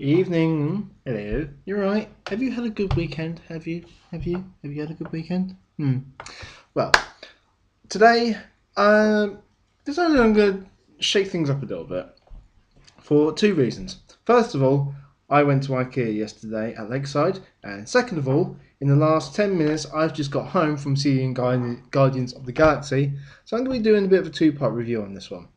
Evening. Hello. You're right. Have you had a good weekend? Have you had a good weekend? Well, today, decided I'm going to shake things up a little bit for two reasons. First of all, I went to IKEA yesterday at Lakeside, and second of all, in the last 10 minutes, I've just got home from seeing Guardians of the Galaxy, so I'm going to be doing a bit of a two-part review on this one.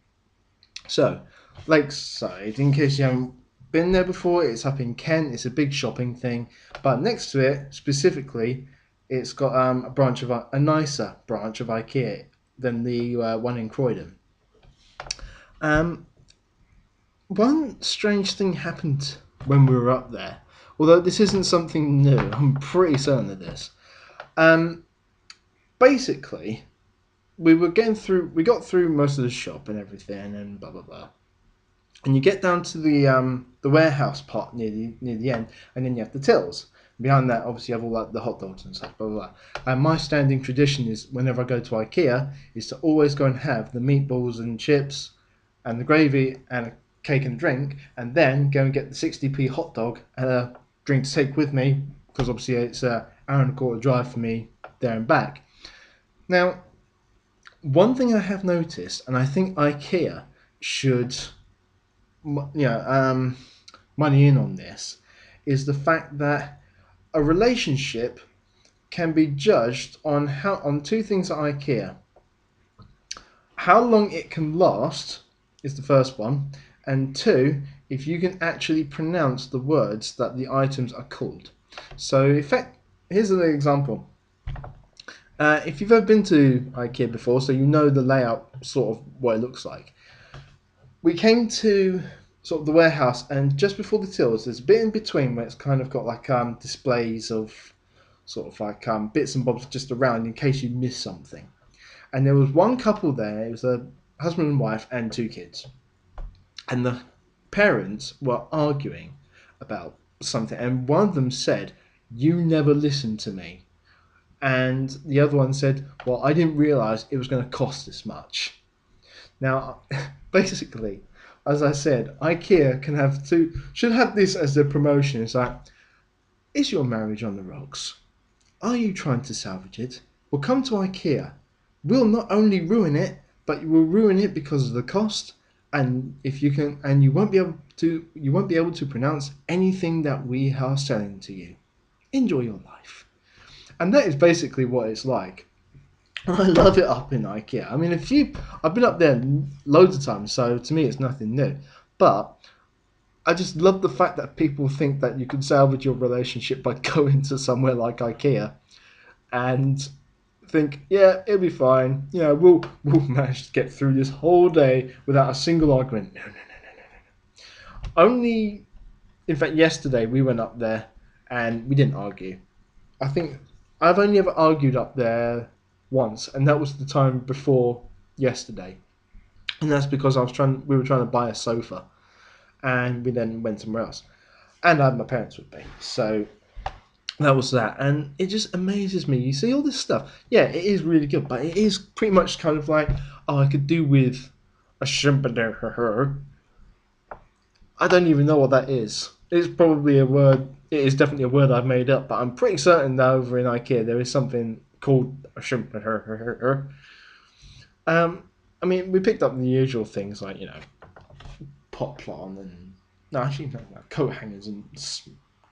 So, Lakeside, in case you haven't been there before, it's up in Kent. It's a big shopping thing, but next to it, specifically, it's got a nicer branch of IKEA than the one in Croydon. Um, One strange thing happened when we were up there. Although this isn't something new, I'm pretty certain of this. Um, Basically, we got through most of the shop and everything, and blah blah blah. And you get down to the warehouse part near the end, and then you have the tills. Behind that, obviously, you have all like the hot dogs and stuff, blah blah blah. And my standing tradition is, whenever I go to IKEA, is to always go and have the meatballs and chips, and the gravy and a cake and drink, and then go and get the 60p hot dog and a drink to take with me, because obviously it's an hour and a quarter drive for me there and back. Now, one thing I have noticed, and I think IKEA should money in on this, is the fact that a relationship can be judged on two things at IKEA. How long it can last is the first one, and two, if you can actually pronounce the words that the items are called. So, here's an example. If you've ever been to IKEA before, so you know the layout, sort of what it looks like. We came to sort of the warehouse, and just before the tills, there's a bit in between where it's kind of got like displays of sort of like bits and bobs just around in case you miss something. And there was one couple there. It was a husband and wife and two kids, and the parents were arguing about something, and one of them said, "You never listened to me," and the other one said, "Well, I didn't realise it was going to cost this much." Now, basically, as I said, IKEA should have this as their promotion. It's like, is your marriage on the rocks? Are you trying to salvage it? Well, come to IKEA. We'll not only ruin it, but you will ruin it because of the cost, and if you can, and you won't be able to pronounce anything that we are selling to you. Enjoy your life, and that is basically what it's like. I love it up in IKEA. I mean, I've been up there loads of times, so to me it's nothing new. But I just love the fact that people think that you can salvage your relationship by going to somewhere like IKEA and think, yeah, it'll be fine. We'll manage to get through this whole day without a single argument. No, no, no, no, no, no. Only, in fact, yesterday we went up there and we didn't argue. I think I've only ever argued up there once, and that was the time before yesterday. And that's because we were trying to buy a sofa, and we then went somewhere else. And I had my parents with me, so that was that. And it just amazes me. You see all this stuff. Yeah, it is really good, but it is pretty much kind of like, oh, I could do with a shimper. I don't even know what that is. It's probably a word. It is definitely a word I've made up, but I'm pretty certain that over in IKEA there is something called a shimper. I mean, we picked up the usual things like pot plant and no, actually no, like coat hangers and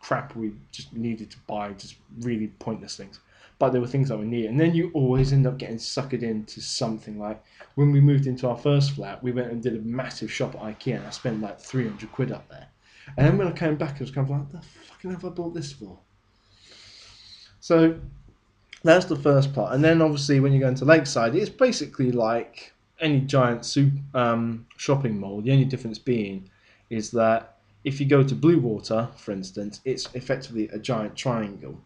crap we just needed to buy, just really pointless things. But there were things that we needed, and then you always end up getting suckered into something. Like when we moved into our first flat, we went and did a massive shop at IKEA, and I spent like 300 quid up there. And then when I came back, I was kind of like, "What the fucking have I bought this for?" So that's the first part, and then obviously when you go into Lakeside, it's basically like any giant shopping mall. The only difference being is that if you go to Blue Water, for instance, it's effectively a giant triangle,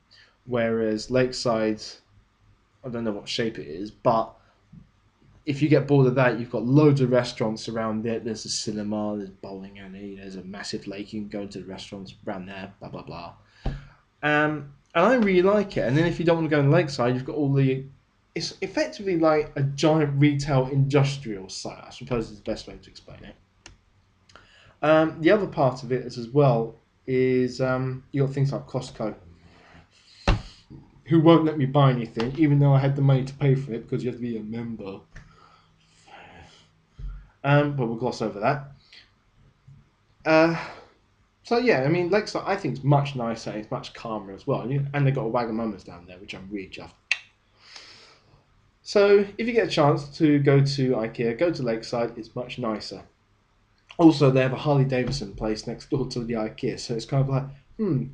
whereas Lakeside, I don't know what shape it is, but if you get bored of that, you've got loads of restaurants around there. There's a cinema, there's bowling alley, there's a massive lake. You can go to the restaurants around there, blah blah blah. And I really like it. And then if you don't want to go in Lakeside, you've got all the. It's effectively like a giant retail industrial site, I suppose is the best way to explain it. The other part of it is as well. is you got things like Costco, who won't let me buy anything, even though I had the money to pay for it because you have to be a member. But we'll gloss over that. So yeah, I mean, Lakeside I think it's much nicer and it's much calmer as well, and they've got a Wagamama's down there, which I'm really chuffed. So if you get a chance to go to IKEA, go to Lakeside. It's much nicer. Also, they have a Harley Davidson place next door to the IKEA, so it's kind of like,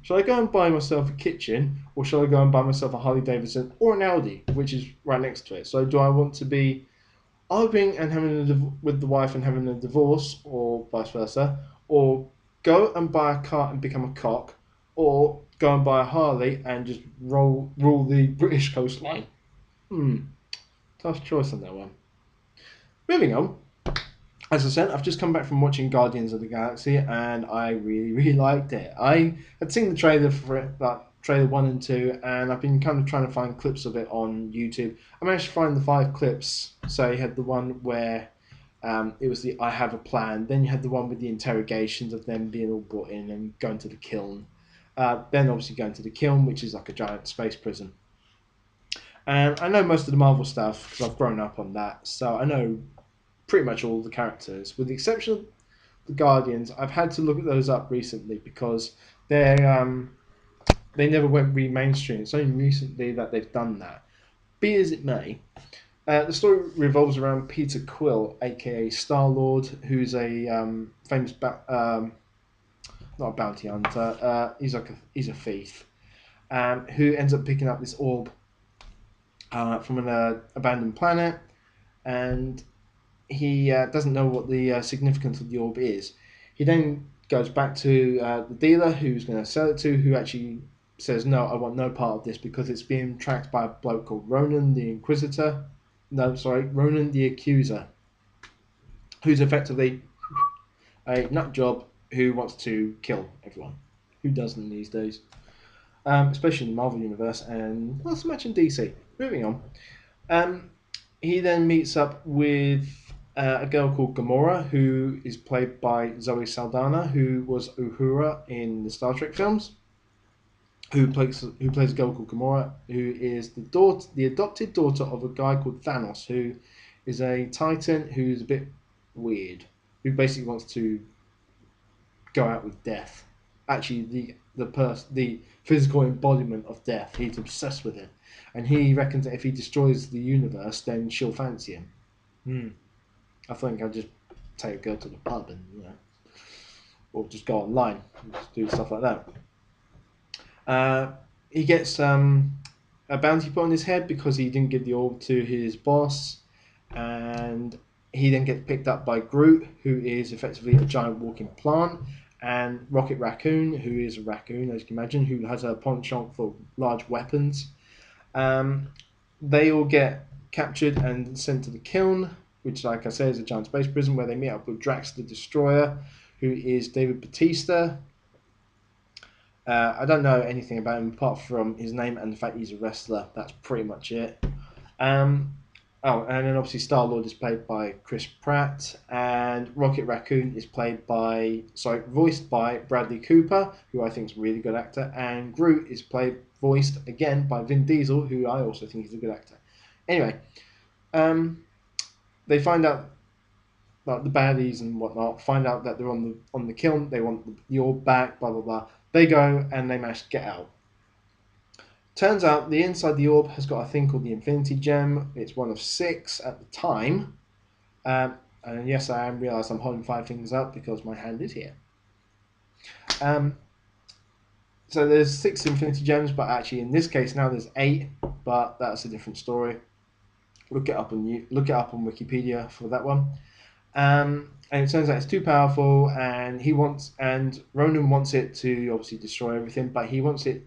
should I go and buy myself a kitchen, or should I go and buy myself a Harley Davidson or an Audi, which is right next to it? So do I want to be arguing and having with the wife and having a divorce, or vice versa, or go and buy a car and become a cock, or go and buy a Harley and just rule the British coastline? Tough choice on that one. Moving on. As I said, I've just come back from watching Guardians of the Galaxy, and I really, really liked it. I had seen the trailer for it, like trailer 1 and 2, and I've been kind of trying to find clips of it on YouTube. I managed to find the 5 clips. So you had the one where it was the I have a plan. Then you had the one with the interrogations of them being all brought in and going to the kiln. Then obviously going to the kiln, which is like a giant space prison. And I know most of the Marvel stuff because I've grown up on that, so I know pretty much all the characters, with the exception of the Guardians. I've had to look at those up recently because they never went really mainstream. It's only recently that they've done that. Be as it may, the story revolves around Peter Quill, aka Star-Lord, who's a famous not a bounty hunter. He's a thief, who ends up picking up this orb from an abandoned planet, and he doesn't know what the significance of the orb is. He then goes back to the dealer who's going to sell it to, who actually says, no, I want no part of this because it's being tracked by a bloke called Ronan the Inquisitor. No, sorry, Ronan the Accuser, who's effectively a nut job who wants to kill everyone. Who doesn't these days? Especially in the Marvel Universe and not so much in DC. Moving on. He then meets up with a girl called Gamora, who is played by Zoe Saldana, who was Uhura in the Star Trek films. Who plays a girl called Gamora, who is the adopted daughter of a guy called Thanos, who is a Titan who's a bit weird, who basically wants to go out with death. Actually, the physical embodiment of death. He's obsessed with it, and he reckons that if he destroys the universe, then she'll fancy him. I think I'll just take a girl to the pub and or just go online and just do stuff like that. He gets a bounty put on his head because he didn't give the orb to his boss, and he then gets picked up by Groot, who is effectively a giant walking plant, and Rocket Raccoon, who is a raccoon, as you can imagine, who has a penchant for large weapons. They all get captured and sent to the kiln, which, like I said, is a giant space prison where they meet up with Drax the Destroyer, who is David Bautista. I don't know anything about him apart from his name and the fact he's a wrestler. That's pretty much it. And then obviously Star-Lord is played by Chris Pratt, and Rocket Raccoon is voiced by Bradley Cooper, who I think is a really good actor, and Groot is voiced again by Vin Diesel, who I also think is a good actor. Anyway, they find out, like the baddies and whatnot, find out that they're on the kiln. They want the orb back. Blah blah blah. They go and they manage to get out. Turns out the inside the orb has got a thing called the Infinity Gem. It's one of 6 at the time. And yes, I realise I'm holding 5 things up because my hand is here. So there's 6 Infinity Gems, but actually in this case now there's 8. But that's a different story. Look it up on Wikipedia for that one. And it turns out it's too powerful, and Ronan wants it to obviously destroy everything, but he wants it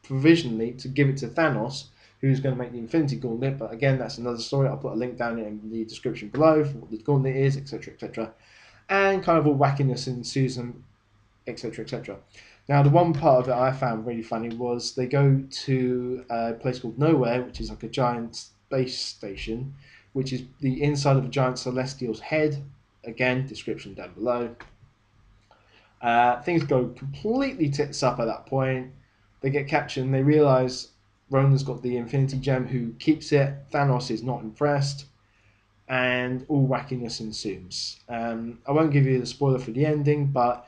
provisionally to give it to Thanos, who's going to make the Infinity Gauntlet. But again, that's another story. I'll put a link down in the description below for what the gauntlet is, etc., etc. And kind of all wackiness ensues, etc., etc. Now, the one part of it I found really funny was they go to a place called Nowhere, which is like a giant space station, which is the inside of a giant celestial's head. Again, description down below. Things go completely tits up at that point. They get captured and they realise Ronan's got the Infinity Gem who keeps it. Thanos is not impressed, and all wackiness ensues. I won't give you the spoiler for the ending, but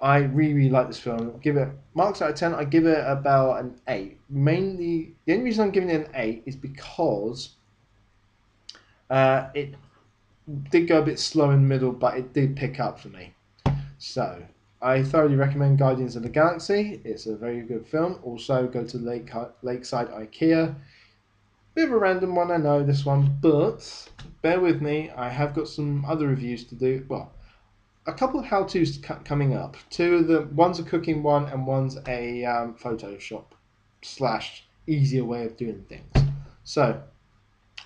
I really, really like this film. Give it marks out of 10. I give it about an 8. Mainly, the only reason I'm giving it an 8 is because it did go a bit slow in the middle, but it did pick up for me. So, I thoroughly recommend Guardians of the Galaxy. It's a very good film. Also, go to Lakeside Ikea. Bit of a random one, I know, this one, but bear with me. I have got some other reviews to do. Well, a couple of how-tos coming up. Two of them, one's a cooking one and one's a Photoshop / easier way of doing things. So,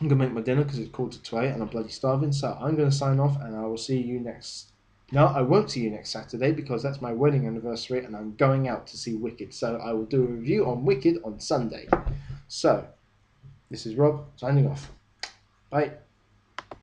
I'm going to make my dinner because it's 8:45 and I'm bloody starving. So I'm going to sign off and I will see you next... No, I won't see you next Saturday because that's my wedding anniversary and I'm going out to see Wicked. So I will do a review on Wicked on Sunday. So, this is Rob signing off. Bye.